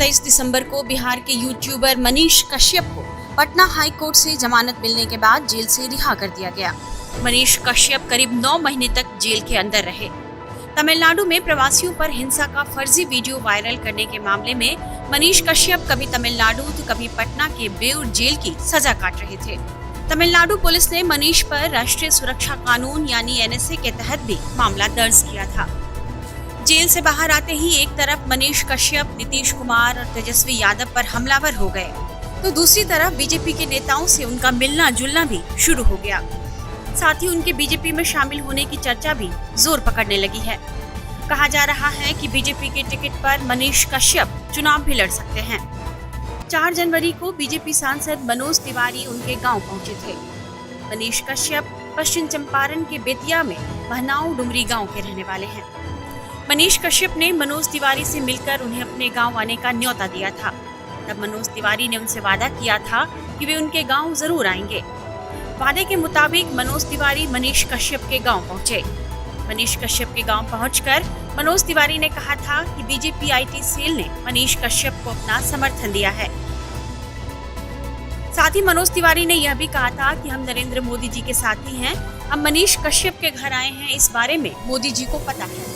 23 दिसंबर को बिहार के यूट्यूबर मनीष कश्यप को पटना हाई कोर्ट से जमानत मिलने के बाद जेल से रिहा कर दिया गया। मनीष कश्यप करीब 9 महीने तक जेल के अंदर रहे। तमिलनाडु में प्रवासियों पर हिंसा का फर्जी वीडियो वायरल करने के मामले में मनीष कश्यप कभी तमिलनाडु तो कभी पटना के बेउर जेल की सजा काट रहे थे। तमिलनाडु पुलिस ने मनीष पर राष्ट्रीय सुरक्षा कानून यानी NSA के तहत भी मामला दर्ज किया था। जेल से बाहर आते ही एक तरफ मनीष कश्यप, नीतीश कुमार और तेजस्वी यादव पर हमलावर हो गए, तो दूसरी तरफ बीजेपी के नेताओं से उनका मिलना जुलना भी शुरू हो गया। साथ ही उनके बीजेपी में शामिल होने की चर्चा भी जोर पकड़ने लगी है। कहा जा रहा है कि बीजेपी के टिकट पर मनीष कश्यप चुनाव भी लड़ सकते हैं। 4 जनवरी को बीजेपी सांसद मनोज तिवारी उनके गांव पहुंचे थे। मनीष कश्यप पश्चिम चंपारण के बेतिया में महनाऊ डुमरी गांव के रहने वाले हैं। मनीष कश्यप ने मनोज तिवारी से मिलकर उन्हें अपने गांव आने का न्योता दिया था। तब मनोज तिवारी ने उनसे वादा किया था कि वे उनके गांव जरूर आएंगे। वादे के मुताबिक मनोज तिवारी मनीष कश्यप के गांव पहुंचे। मनीष कश्यप के गांव पहुंचकर मनोज तिवारी ने कहा था कि बीजेपी IT सेल ने मनीष कश्यप को अपना समर्थन दिया है। साथ ही मनोज तिवारी ने यह भी कहा था कि हम नरेंद्र मोदी जी के साथी हैं। हम मनीष कश्यप के घर आए हैं, इस बारे में मोदी जी को पता है।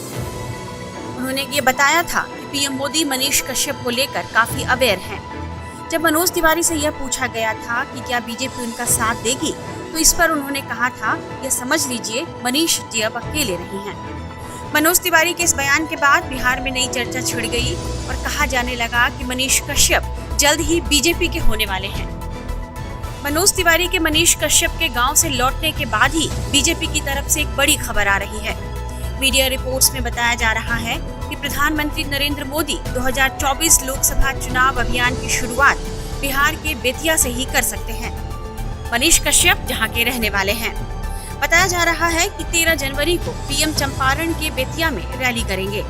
उन्होंने ये बताया था कि PM मोदी मनीष कश्यप को लेकर काफी अवेयर हैं। जब मनोज तिवारी से यह पूछा गया था कि क्या बीजेपी उनका साथ देगी, तो इस पर उन्होंने कहा था, यह समझ लीजिए मनीष जी अब अकेले नहीं हैं। मनोज तिवारी के इस बयान के बाद बिहार में नई चर्चा छिड़ गई और कहा जाने लगा कि मनीष कश्यप जल्द ही बीजेपी के होने वाले हैं। मनोज तिवारी के मनीष कश्यप के गांव से लौटने के बाद ही बीजेपी की तरफ से एक बड़ी खबर आ रही है। मीडिया रिपोर्ट्स में बताया जा रहा है कि प्रधानमंत्री नरेंद्र मोदी 2024 लोकसभा चुनाव अभियान की शुरुआत बिहार के बेतिया से ही कर सकते हैं। मनीष कश्यप जहां के रहने वाले हैं। बताया जा रहा है कि 13 जनवरी को PM चंपारण के बेतिया में रैली करेंगे।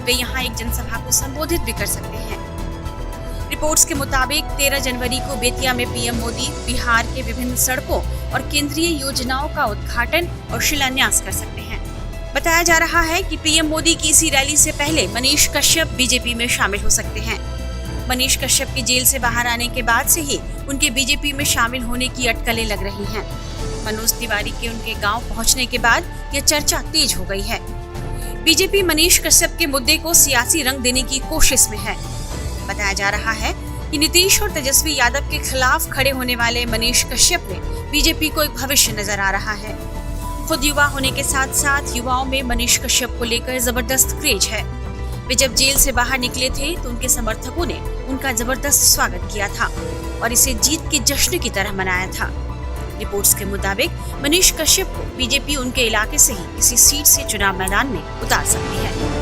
वे यहां एक जनसभा को संबोधित भी कर सकते हैं। रिपोर्ट्स के मुताबिक 13 जनवरी को बेतिया में PM मोदी बिहार के विभिन्न सड़कों और केंद्रीय योजनाओं का उद्घाटन और शिलान्यास कर सकते हैं। बताया जा रहा है कि PM मोदी की इसी रैली से पहले मनीष कश्यप बीजेपी में शामिल हो सकते हैं। मनीष कश्यप के जेल से बाहर आने के बाद से ही उनके बीजेपी में शामिल होने की अटकलें लग रही हैं। मनोज तिवारी के उनके गांव पहुंचने के बाद यह चर्चा तेज हो गई है। बीजेपी मनीष कश्यप के मुद्दे को सियासी रंग देने की कोशिश में है। बताया जा रहा है कि नीतीश और तेजस्वी यादव के खिलाफ खड़े होने वाले मनीष कश्यप में बीजेपी को एक भविष्य नजर आ रहा है। खुद युवा होने के साथ साथ युवाओं में मनीष कश्यप को लेकर जबरदस्त क्रेज है। वे जब जेल से बाहर निकले थे तो उनके समर्थकों ने उनका जबरदस्त स्वागत किया था और इसे जीत के जश्न की तरह मनाया था। रिपोर्ट्स के मुताबिक मनीष कश्यप को बीजेपी उनके इलाके से ही किसी सीट से चुनाव मैदान में उतार सकती है।